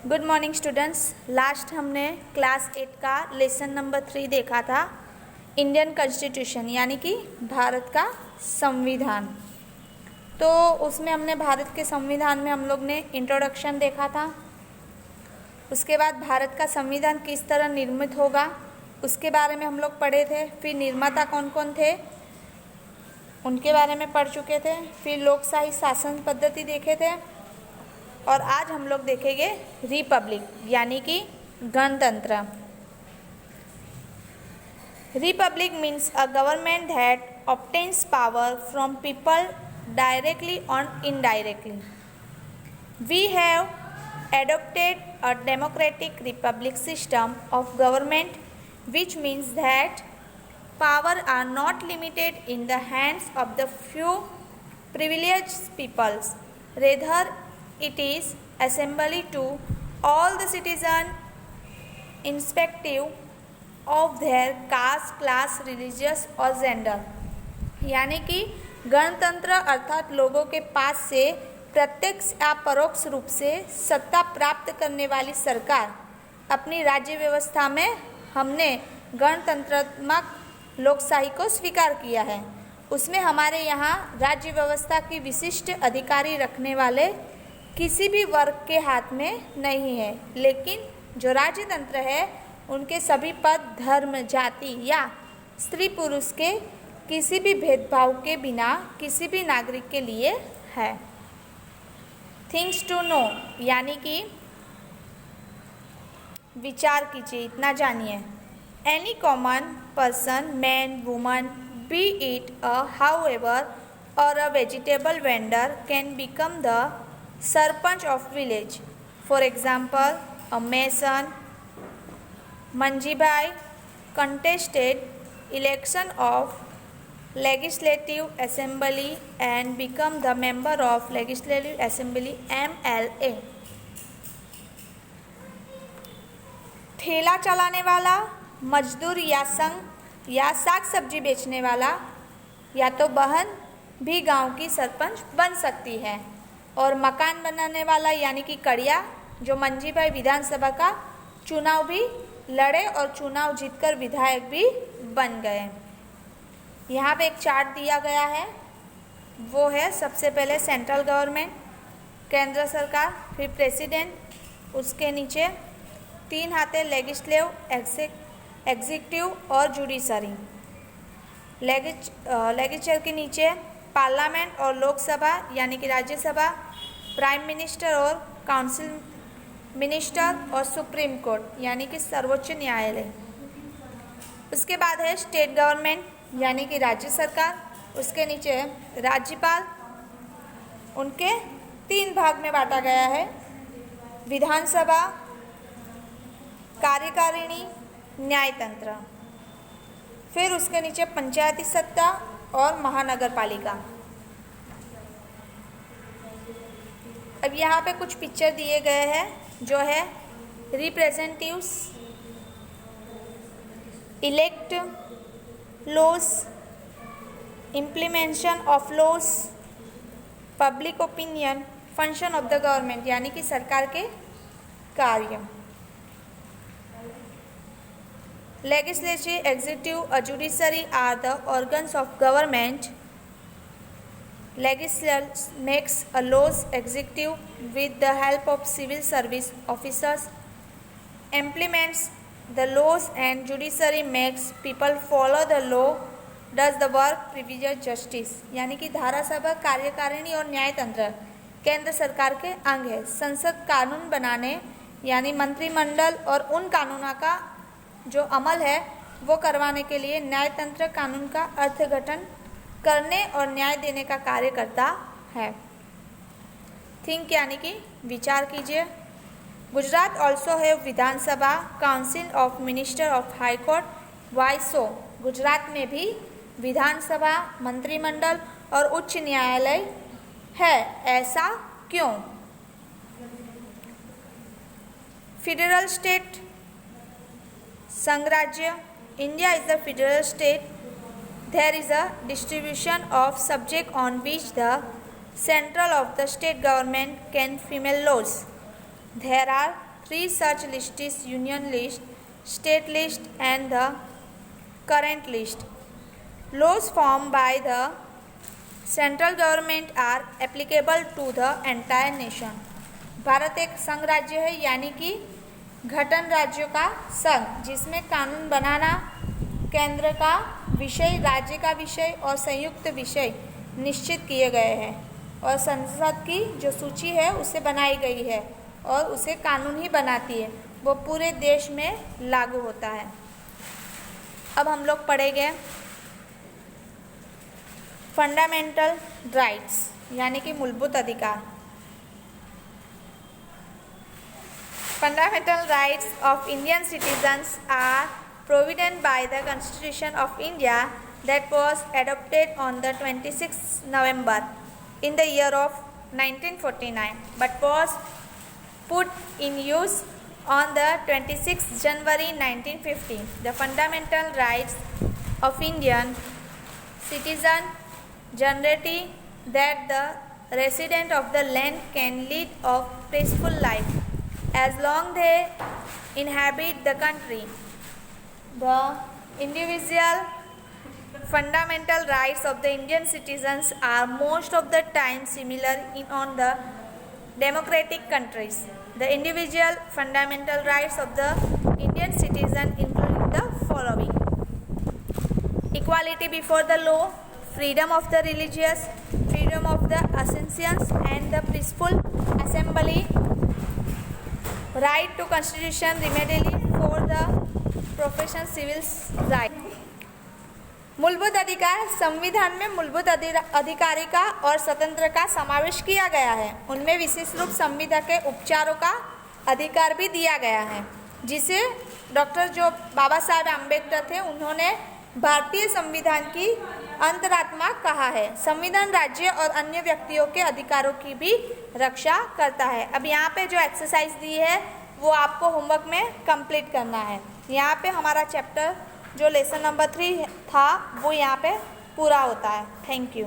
Good morning students. Last हमने class 8 का lesson number 3 देखा था, इंडियन कॉन्स्टिट्यूशन यानी कि भारत का संविधान। तो उसमें हमने भारत के संविधान में हम लोग ने इंट्रोडक्शन देखा था। उसके बाद भारत का संविधान किस तरह निर्मित होगा उसके बारे में हम लोग पढ़े थे। फिर निर्माता कौन कौन थे उनके बारे में पढ़ चुके थे। फिर लोकशाही शासन पद्धति देखे थे और आज हम लोग देखेंगे रिपब्लिक यानी कि गणतंत्र। Republic means a government that obtains power from people directly और indirectly. We have adopted a democratic republic system of government, which means that power are not limited in the hands of the few privileged peoples. Rather, it is assembly to all the citizens, irrespective of their caste, class, religious or gender. यानी कि गणतंत्र अर्थात लोगों के पास से प्रत्यक्ष या परोक्ष रूप से सत्ता प्राप्त करने वाली सरकार। अपनी राज्य व्यवस्था में हमने गणतंत्रात्मक लोकशाही को स्वीकार किया है। उसमें हमारे यहाँ राज्य व्यवस्था की विशिष्ट अधिकारी रखने वाले किसी भी वर्ग के हाथ में नहीं है, लेकिन जो राज्यतंत्र है उनके सभी पद धर्म, जाति या स्त्री पुरुष के किसी भी भेदभाव के बिना किसी भी नागरिक के लिए है। थिंग्स टू नो यानी कि विचार कीजिए, इतना जानिए। Any common person, man, woman, be it a however और a vegetable vendor can become the sarpanch of village. For example, a mason Manjibhai contested election of Legislative Assembly and become the member of Legislative Assembly MLA। ठेला चलाने वाला मजदूर या संघ या साग सब्जी बेचने वाला या तो बहन भी गांव की सरपंच बन सकती है। और मकान बनाने वाला यानी कि कड़िया जो मंजीभाई विधानसभा का चुनाव भी लड़े और चुनाव जीतकर विधायक भी बन गए। यहाँ पे एक चार्ट दिया गया है, वो है सबसे पहले सेंट्रल गवर्नमेंट केंद्र सरकार, फिर प्रेसिडेंट, उसके नीचे 3 हाथे लेजिस्लेटिव, एग्जीक्यूटिव और जुडिशरी। लेजिस्लेचर के नीचे पार्लियामेंट और लोकसभा यानी कि राज्यसभा, प्राइम मिनिस्टर और काउंसिल मिनिस्टर और सुप्रीम कोर्ट यानी कि सर्वोच्च न्यायालय। उसके बाद है स्टेट गवर्नमेंट यानी कि राज्य सरकार, उसके नीचे राज्यपाल। उनके 3 भाग में बांटा गया है, विधानसभा, कार्यकारिणी, न्यायतंत्र। फिर उसके नीचे पंचायती सत्ता और महानगर पालिका। अब यहाँ पे कुछ पिक्चर दिए गए हैं जो है representatives, elect, laws, implementation of laws, public opinion, function of the government यानी कि सरकार के कार्य। लेजिस्लेटिव, एग्जीक्यूटिव और judiciary are the organs of government. Legislature makes a laws, executive with the help of civil service officers implements the laws and judiciary makes people follow the law, does the work, provides justice। यानी कि धारासभा, कार्यकारिणी और न्यायतंत्र केंद्र सरकार के अंग है। संसद कानून बनाने यानी मंत्रिमंडल और उन कानूनों का जो अमल है वो करवाने के लिए न्यायतंत्र कानून का अर्थघटन करने और न्याय देने का कार्य करता है। थिंक यानी कि विचार कीजिए। गुजरात ऑल्सो है Vidhan Sabha, council of minister of high court. Why so? Gujarat में भी विधानसभा, मंत्रिमंडल और उच्च न्यायालय है, ऐसा क्यों? फेडरल स्टेट, संघराज्य। India is the federal state. There is a distribution of subject on which the central of the state government can female laws. There are 3 such lists: union list, state list, and the current list. Laws formed by the central government are applicable to the entire nation. Bharat एक संघ राज्य है, यानी कि घटन राज्यों का संघ, जिसमें कानून बनाना केंद्र का विषय, राज्य का विषय और संयुक्त विषय निश्चित किए गए हैं, और संसद की जो सूची है उसे बनाई गई है और उसे कानून ही बनाती है, वो पूरे देश में लागू होता है। अब हम लोग पढ़ेंगे फंडामेंटल राइट्स, यानी कि मूलभूत अधिकार। Fundamental rights of Indian citizens are provided by the Constitution of India that was adopted on the 26th November in the year of 1949, but was put in use on the 26th January 1950. The fundamental rights of Indian citizen guarantee that the resident of the land can lead a peaceful life as long they inhabit the country. The individual fundamental rights of the Indian citizens are most of the time similar on the democratic countries. The individual fundamental rights of the Indian citizen include the following: equality before the law, freedom of the religious, freedom of the associations and the peaceful assembly, right to constitution remedy for the profession civil right. मूलभूत अधिकार संविधान में मूलभूत अधिकारी का और स्वतंत्र का समावेश किया गया है। उनमें विशेष रूप संविदा के उपचारों का अधिकार भी दिया गया है, जिसे डॉक्टर जो बाबा साहेब अम्बेडकर थे उन्होंने भारतीय संविधान की अंतरात्मा कहा है। संविधान राज्य और अन्य व्यक्तियों के अधिकारों की भी रक्षा करता है। अब यहाँ पे जो एक्सरसाइज दी है वो आपको होमवर्क में कंप्लीट करना है। यहाँ पे हमारा चैप्टर जो लेसन नंबर 3 था वो यहाँ पे पूरा होता है। Thank you.